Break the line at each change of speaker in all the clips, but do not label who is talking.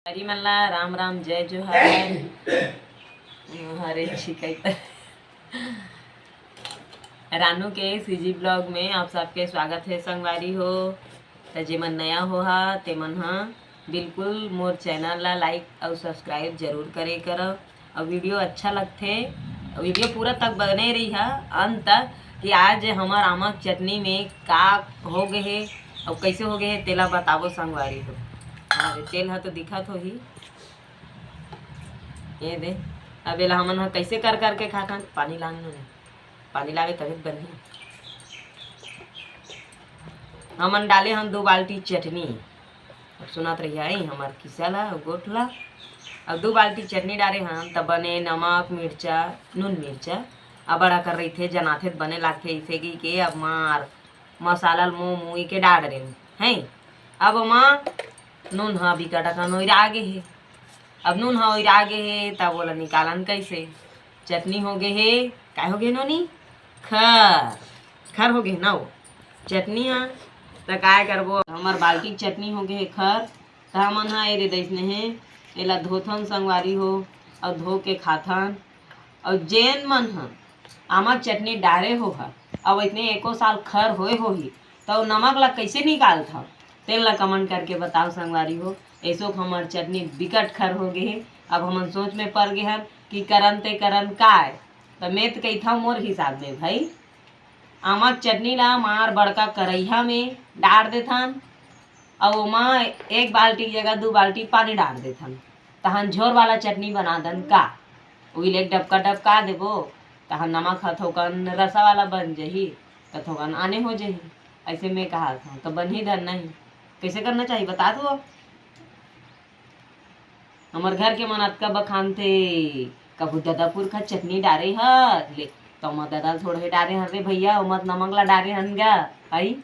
हरी मल्ला राम राम जय जोहार हरे छिकई रानू के सीजी ब्लॉग में आप सबके स्वागत है संगवारी हो। तो जेमन नया हो हा तेमन हा बिल्कुल मोर चैनल ला लाइक और सब्सक्राइब जरूर करे करो। और वीडियो अच्छा लगते वीडियो पूरा तक बने रही है अंत तक कि आज हमार आमक चटनी में का हो गए है और कैसे हो गए है तेला बताबो संगवारी हो। हमारे तेल है तो दिखत हो ही ये दे। अब एला हमन ह कैसे कर करके खाता पानी लान नहीं पानी लागे तभी बनी। हमन डाले हम 2 बाल्टी चटनी। अब सुनात रही आई हमार किसा ला गोट ला। अब 2 बाल्टी चटनी डाले हम तब बने नमक मिर्चा नून मिर्चा अब बड़ा कर रही थे जनाथे बने लागते इसे के अब मार मसाला मुँह मुँह के डाल रहे हैं। अब माँ नून हाँ बिकट अकन ओर आगे है। अब नून हाँ ओर आगे है तब बोला निकालन कैसे चटनी हो गए है क्या हो गए नोनी खर खर हो गए ना वो चटनी हाँ तो काय करबो हमार बाल्टी चटनी हो गए है खर तो हमन हाँ ये दैसने है एला धोथन संगवारी हो और धो के खाथन। और जेन मन हाँ आमक चटनी डारे हो हा अब इतने 1 साल खर होए हो ही तो नमक ला कैसे निकाल था तेल ला कमेंट करके बताओ संगवारी हो। ऐसो हमार चटनी बिकट खर हो गए है। अब हमन सोच में पड़ गए हन कि करन ते करन काय तो मैं तो कही था मोर हिसाब में भाई आमक चटनी ला मार बड़का करैहा में डाल देथन और ओमा 1 बाल्टी की जगह 2 बाल्टी पानी डाल देथन तहन झोर वाला चटनी बना दन का वही ले डबका देबो तहन नमक हथोकन रसा वाला बन जही कथोकन आने हो जही। ऐसे में कहा था तो बन ही धर नहीं कैसे करना चाहिए बता दो। हमार घर के मन अतका बखान थे कबू ददापुर का चटनी डारे हर ले तो मत दादा थोड़े डारे हर रे भैया मत नमक ला डारे हन गा आई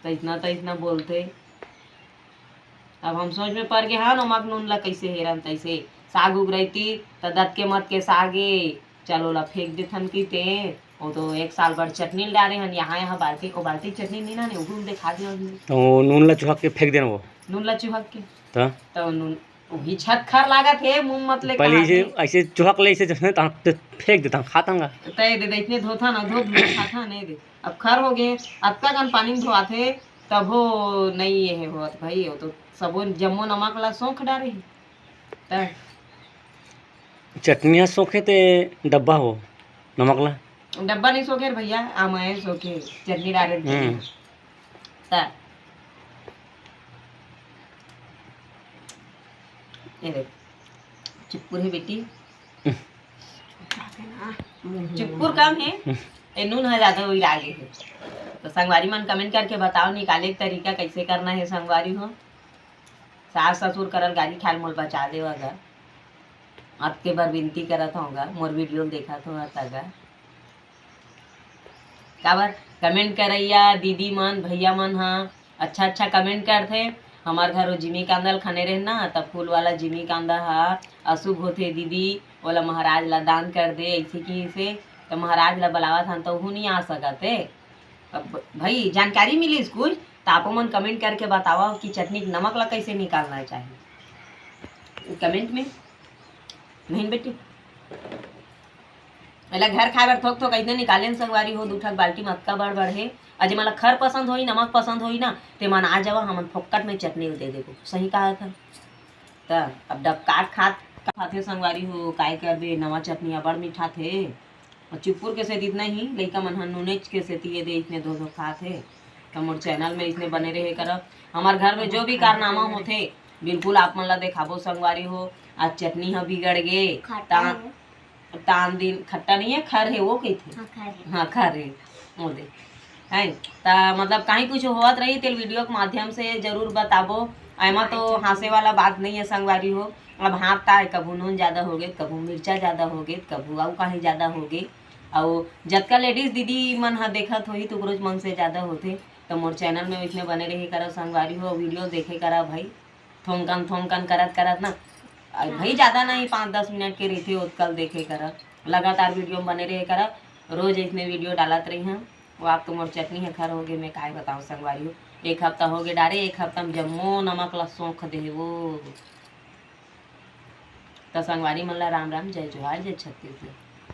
तो इतना बोलते। अब हम सोच में पड़ गए हाँ नमक नून ला कैसे हेरन तैसे साग उग रही थी तो दत के मत के सागे चलो ला फेंक देथन की ते वो तो 1 साल भर चटनी डाले हन यहाँ बाल्टी को बाल्टी चटनी नहीं ना ने उगुम देखा दिया
तो नून ला चुहक के फेंक देना वो
नून ला चुहक के
तो
नून वही छत खर लागत है मुंह मत ले
पहले ऐसे चुहक ले ऐसे जैसे तो फेंक देता खातांगा
तय दे इतने धोथा ना धो खाता नहीं दे अब खर हो गए अब तक हम पानी में धोआथे तब हो नहीं ये होत भाई हो तो सबो जम्मो नमक ला सौंख डारे त
चटनिया सोखे ते डब्बा हो नमक ला
डब्बा नहीं सोखे भैया आमाए सोखे चटनी डाले त ये देख चिप्पुर है बेटी चिप्पुर कम है ये नून है ज्यादा वही आगे है। तो संगवारी मन कमेंट करके बताओ निकाले के तरीका कैसे करना है संगवारी हो। सास ससुर करल गाड़ी ख्याल मोल बचा देगा अब के बार विनती करत होगा मोर वीडियो देखा तो अतगा काबर कमेंट करैया दीदी मन भैया मन हाँ अच्छा कमेंट करते। हमार घर जिमी कांदा खाने रहे ना तब फूल वाला जिमी कांदा हा अशुभ होते दीदी बोला महाराज ला दान कर दे ऐसे की से तो महाराज ला बुलावा था तो नहीं आ सकते। अब भाई जानकारी मिली कुछ तो आप मन कमेंट करके बताओ कि चटनी नमक ला कैसे निकालना चाहिए कमेंट में नहीं बेटी मेला घर खाए बार थोक ऐसे निकाले संगवारी हो 2 ठक बाल्टी में अक्का बड़ है। अजे मला खर पसंद होई नमक पसंद होई ना ते मन आ जावा हमन फोक्कट में चटनी दे देबो सही कहा था। तो अब डब काट खाते संगवारी हो काय करबे नवा चटनी बड़ मीठा थे और चिपुर के सेती इतना ही लइका मन नूनेच के सेती ये दे इतने दो खाते। तो मोर चैनल में इसने बने रहे करब हमार घर में जो भी कारनामा होते बिल्कुल आप मन ला देखाबो संगवारी हो। आज चटनी ह बिगड़ गे तान दिन खट्टा नहीं है खर है वो कही थे हाँ खर है वो दे है ता मतलब कहीं कुछ होत रही तेल वीडियो के माध्यम से जरूर बताबो। ऐमा तो हंसे वाला बात नहीं है संगवारी हो। अब हाँ का कभू नून ज़्यादा हो गए कभू मिर्चा ज़्यादा हो गए कभू आऊ कहीं ज़्यादा हो गए और जतका लेडीज दीदी मन हाँ देखत होही तो रोज मन से ज़्यादा होते। तो मोर चैनल में इसमें बने रही करा संगवारी हो वीडियो देखे करा भाई थोमकन करत ना भाई ज़्यादा नहीं 5-10 मिनट के रहते उत्कल देखे करा लगातार वीडियो बने रहे करा रोज इसमें वीडियो डालत रही हैं। वो आप तो मोर चटनी है खर हो गए मैं काय बताऊँ संगवारी हो 1 हफ्ता हो गए डारे 1 हफ्ता में जम्मो नमक ला सौंख दे वो तो संगवारी मन ला राम राम, जय जोहार, जय छत्तीसगढ़।